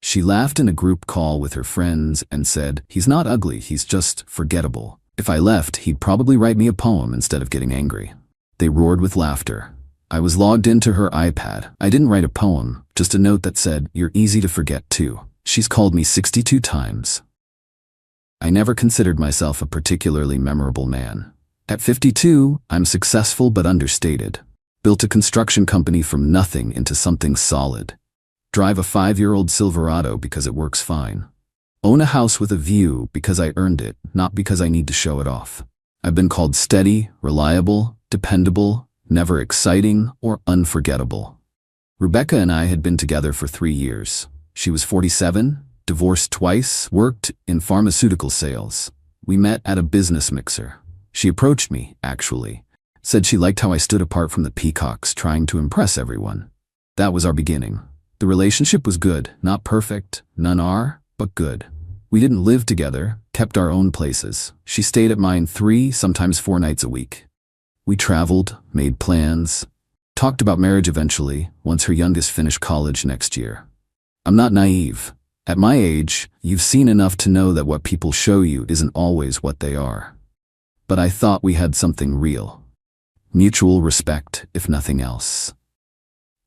She laughed in a group call with her friends and said, "He's not ugly, he's just forgettable. If I left, he'd probably write me a poem instead of getting angry." They roared with laughter. I was logged into her iPad. I didn't write a poem, just a note that said, "You're easy to forget too." She's called me 62 times. I never considered myself a particularly memorable man. At 52, I'm successful but understated. Built a construction company from nothing into something solid. Drive a 5-year-old Silverado because it works fine. Own a house with a view because I earned it, not because I need to show it off. I've been called steady, reliable, dependable, never exciting, or unforgettable. Rebecca and I had been together for 3 years. She was 47, divorced twice, worked in pharmaceutical sales. We met at a business mixer. She approached me, actually. Said she liked how I stood apart from the peacocks trying to impress everyone. That was our beginning. The relationship was good, not perfect, none are, but good. We didn't live together, kept our own places. She stayed at mine 3, sometimes 4 nights a week. We traveled, made plans, talked about marriage eventually, once her youngest finished college next year. I'm not naive. At my age, you've seen enough to know that what people show you isn't always what they are. But I thought we had something real. Mutual respect, if nothing else.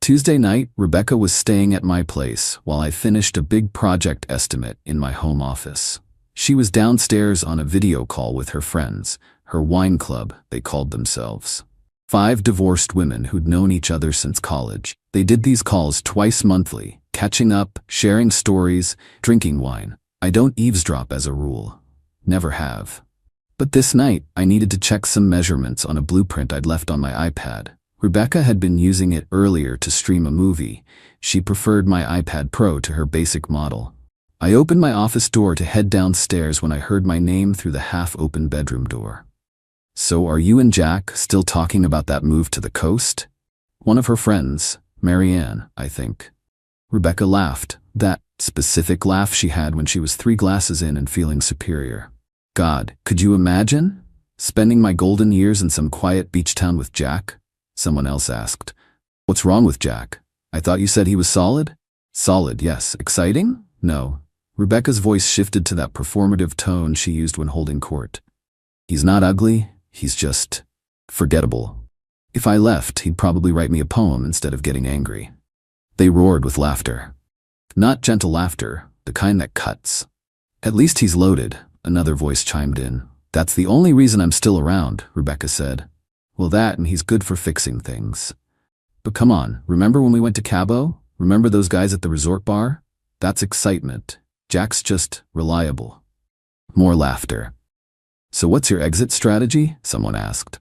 Tuesday night, Rebecca was staying at my place while I finished a big project estimate in my home office. She was downstairs on a video call with her friends, her wine club, they called themselves. 5 divorced women who'd known each other since college. They did these calls twice monthly, catching up, sharing stories, drinking wine. I don't eavesdrop as a rule. Never have. But this night, I needed to check some measurements on a blueprint I'd left on my iPad. Rebecca had been using it earlier to stream a movie. She preferred my iPad Pro to her basic model. I opened my office door to head downstairs when I heard my name through the half-open bedroom door. "So are you and Jack still talking about that move to the coast?" One of her friends, Marianne, I think. Rebecca laughed, that specific laugh she had when she was 3 glasses in and feeling superior. God, could you imagine? Spending my golden years in some quiet beach town with Jack? Someone else asked. What's wrong with Jack? I thought you said he was solid? Solid, yes. Exciting? No. Rebecca's voice shifted to that performative tone she used when holding court. He's not ugly, he's just forgettable. If I left, he'd probably write me a poem instead of getting angry. They roared with laughter. Not gentle laughter, the kind that cuts. At least he's loaded, another voice chimed in. That's the only reason I'm still around, Rebecca said. Well, that and he's good for fixing things. But come on, remember when we went to Cabo? Remember those guys at the resort bar? That's excitement. Jack's just reliable. More laughter. So what's your exit strategy? Someone asked.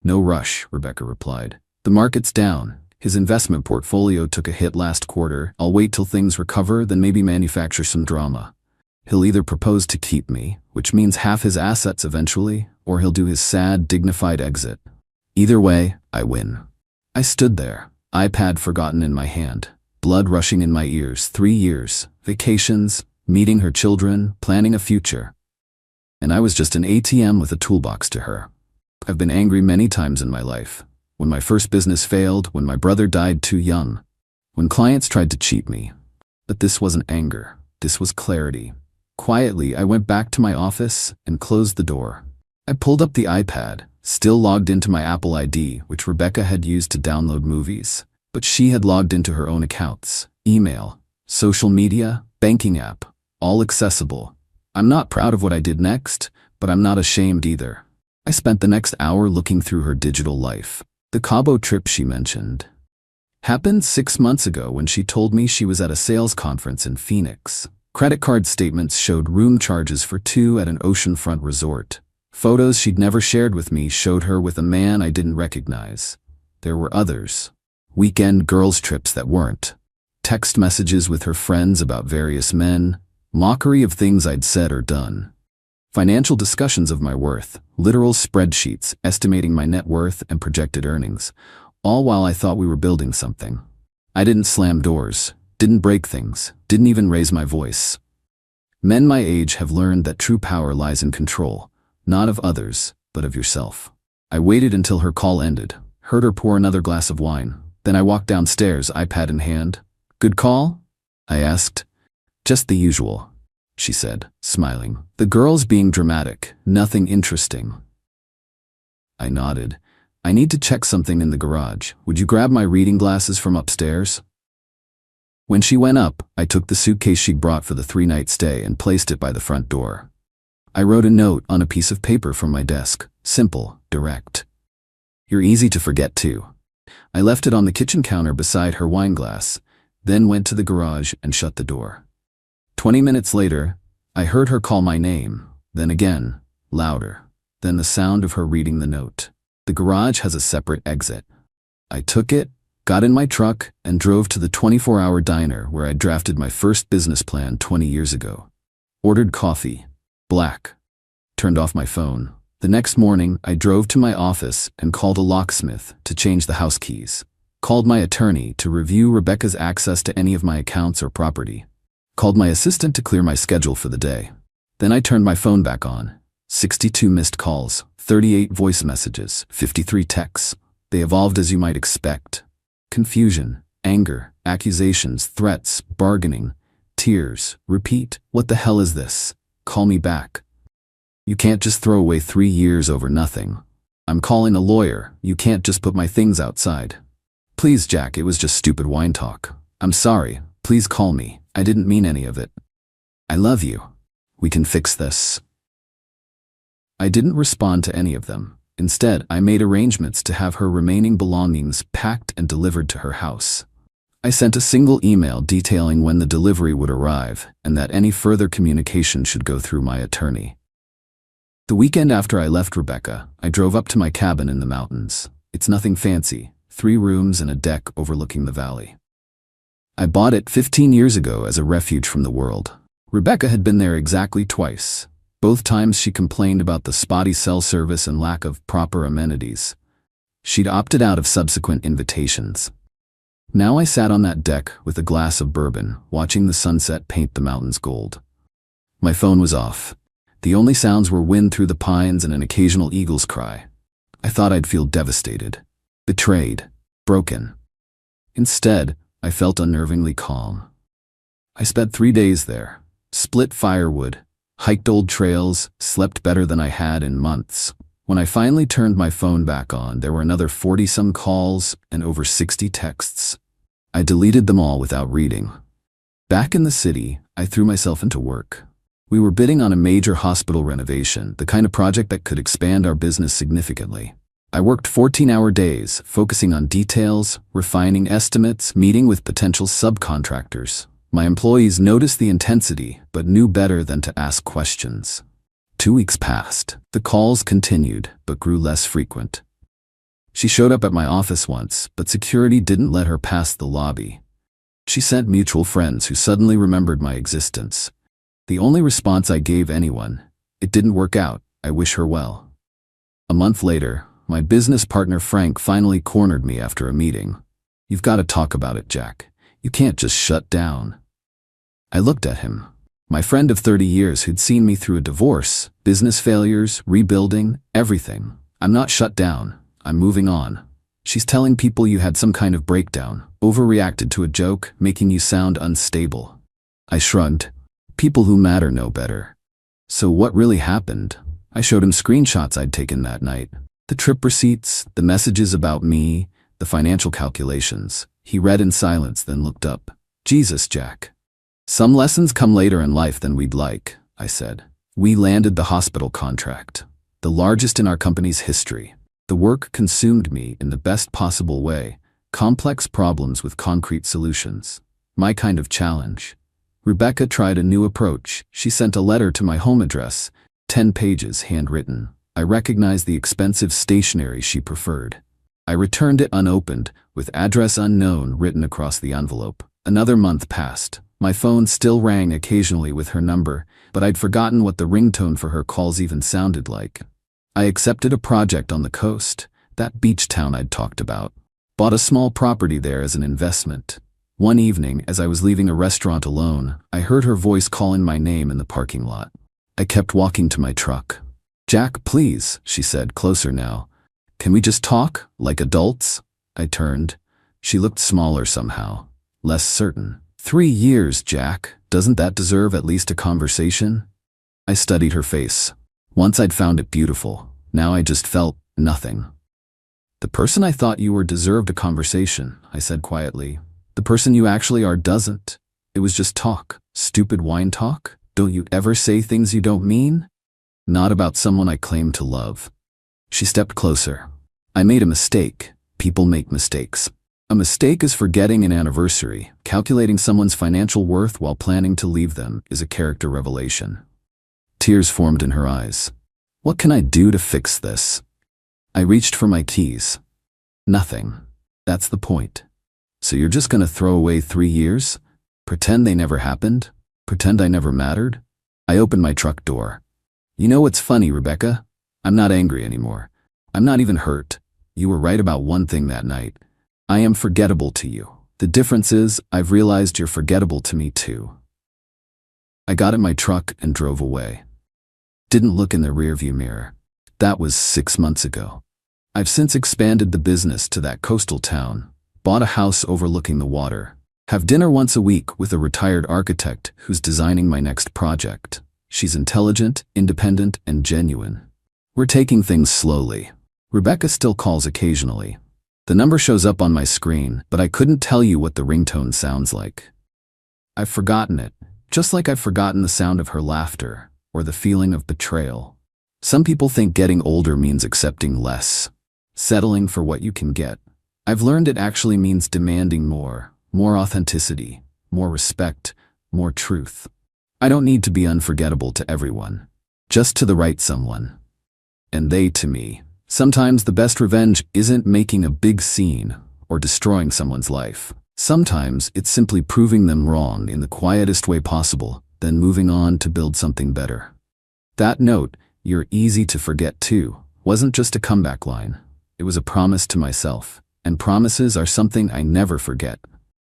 No rush, Rebecca replied. The market's down. His investment portfolio took a hit last quarter. I'll wait till things recover, then maybe manufacture some drama. He'll either propose to keep me, which means half his assets eventually, or he'll do his sad, dignified exit. Either way, I win. I stood there, iPad forgotten in my hand, blood rushing in my ears. 3 years, vacations, meeting her children, planning a future. And I was just an ATM with a toolbox to her. I've been angry many times in my life. When my first business failed, when my brother died too young, when clients tried to cheat me. But this wasn't anger, this was clarity. Quietly, I went back to my office and closed the door. I pulled up the iPad, still logged into my Apple ID, which Rebecca had used to download movies, but she had logged into her own accounts, email, social media, banking app, all accessible. I'm not proud of what I did next, but I'm not ashamed either. I spent the next hour looking through her digital life. The Cabo trip she mentioned happened 6 months ago when she told me she was at a sales conference in Phoenix. Credit card statements showed room charges for 2 at an oceanfront resort. Photos she'd never shared with me showed her with a man I didn't recognize. There were others. Weekend girls' trips that weren't. Text messages with her friends about various men. Mockery of things I'd said or done. Financial discussions of my worth. Literal spreadsheets estimating my net worth and projected earnings. All while I thought we were building something. I didn't slam doors. Didn't break things. Didn't even raise my voice. Men my age have learned that true power lies in control. Not of others, but of yourself. I waited until her call ended, heard her pour another glass of wine. Then I walked downstairs, iPad in hand. Good call? I asked. Just the usual, she said, smiling. The girl's being dramatic, nothing interesting. I nodded. I need to check something in the garage. Would you grab my reading glasses from upstairs? When she went up, I took the suitcase she'd brought for the 3-night stay and placed it by the front door. I wrote a note on a piece of paper from my desk. Simple, direct. You're easy to forget too. I left it on the kitchen counter beside her wine glass, then went to the garage and shut the door. 20 minutes later, I heard her call my name, then again, louder, then the sound of her reading the note. The garage has a separate exit. I took it, got in my truck, and drove to the 24-hour diner where I drafted my first business plan 20 years ago. Ordered coffee. Black. Turned off my phone. The next morning, I drove to my office and called a locksmith to change the house keys. Called my attorney to review Rebecca's access to any of my accounts or property. Called my assistant to clear my schedule for the day. Then I turned my phone back on. 62 missed calls, 38 voice messages, 53 texts. They evolved as you might expect. Confusion, anger, accusations, threats, bargaining, tears, repeat. What the hell is this? Call me back. You can't just throw away 3 years over nothing. I'm calling a lawyer. You can't just put my things outside. Please, Jack, it was just stupid wine talk. I'm sorry. Please call me. I didn't mean any of it. I love you. We can fix this. I didn't respond to any of them. Instead, I made arrangements to have her remaining belongings packed and delivered to her house. I sent a single email detailing when the delivery would arrive and that any further communication should go through my attorney. The weekend after I left Rebecca, I drove up to my cabin in the mountains. It's nothing fancy, 3 rooms and a deck overlooking the valley. I bought it 15 years ago as a refuge from the world. Rebecca had been there exactly twice. Both times she complained about the spotty cell service and lack of proper amenities. She'd opted out of subsequent invitations. Now I sat on that deck with a glass of bourbon, watching the sunset paint the mountains gold. My phone was off. The only sounds were wind through the pines and an occasional eagle's cry. I thought I'd feel devastated, betrayed, broken. Instead, I felt unnervingly calm. I spent 3 days there, split firewood, hiked old trails, slept better than I had in months. When I finally turned my phone back on, there were another 40-some calls and over 60 texts. I deleted them all without reading. Back in the city, I threw myself into work. We were bidding on a major hospital renovation, the kind of project that could expand our business significantly. I worked 14-hour days, focusing on details, refining estimates, meeting with potential subcontractors. My employees noticed the intensity, but knew better than to ask questions. 2 weeks passed. The calls continued, but grew less frequent. She showed up at my office once, but security didn't let her pass the lobby. She sent mutual friends who suddenly remembered my existence. The only response I gave anyone, "It didn't work out, I wish her well." A month later, my business partner Frank finally cornered me after a meeting. "You've got to talk about it, Jack. You can't just shut down." I looked at him. My friend of 30 years who'd seen me through a divorce, business failures, rebuilding, everything. "I'm not shut down. I'm moving on. She's telling people you had some kind of breakdown, overreacted to a joke, making you sound unstable." I shrugged. People who matter know better. "So what really happened?" I showed him screenshots I'd taken that night. The trip receipts, the messages about me, the financial calculations. He read in silence, then looked up. "Jesus, Jack. Some lessons come later in life than we'd like," I said. We landed the hospital contract, the largest in our company's history. The work consumed me in the best possible way, complex problems with concrete solutions. My kind of challenge. Rebecca tried a new approach. She sent a letter to my home address, 10 pages handwritten. I recognized the expensive stationery she preferred. I returned it unopened, with address unknown written across the envelope. Another month passed. My phone still rang occasionally with her number, but I'd forgotten what the ringtone for her calls even sounded like. I accepted a project on the coast, that beach town I'd talked about. Bought a small property there as an investment. One evening, as I was leaving a restaurant alone, I heard her voice calling my name in the parking lot. I kept walking to my truck. "Jack, please," she said, closer now. "Can we just talk, like adults?" I turned. She looked smaller somehow, less certain. 3 years, Jack. Doesn't that deserve at least a conversation? I studied her face. Once I'd found it beautiful. Now I just felt nothing. The person I thought you were deserved a conversation, I said quietly. The person you actually are doesn't. It was just talk. Stupid wine talk? Don't you ever say things you don't mean? Not about someone I claim to love. She stepped closer. I made a mistake. People make mistakes. A mistake is forgetting an anniversary. Calculating someone's financial worth while planning to leave them is a character revelation. Tears formed in her eyes. What can I do to fix this? I reached for my keys. Nothing. That's the point. So you're just gonna throw away 3 years? Pretend they never happened? Pretend I never mattered? I opened my truck door. You know what's funny, Rebecca? I'm not angry anymore. I'm not even hurt. You were right about one thing that night. I am forgettable to you. The difference is, I've realized you're forgettable to me too. I got in my truck and drove away. Didn't look in the rearview mirror. That was 6 months ago. I've since expanded the business to that coastal town, bought a house overlooking the water, have dinner once a week with a retired architect who's designing my next project. She's intelligent, independent, and genuine. We're taking things slowly. Rebecca still calls occasionally. The number shows up on my screen, but I couldn't tell you what the ringtone sounds like. I've forgotten it, just like I've forgotten the sound of her laughter or the feeling of betrayal. Some people think getting older means accepting less, settling for what you can get. I've learned it actually means demanding more authenticity, more respect, more truth. I don't need to be unforgettable to everyone, just to the right someone. And they to me. Sometimes the best revenge isn't making a big scene or destroying someone's life. Sometimes it's simply proving them wrong in the quietest way possible, then moving on to build something better. That note, "You're easy to forget too," wasn't just a comeback line. It was a promise to myself, and promises are something I never forget.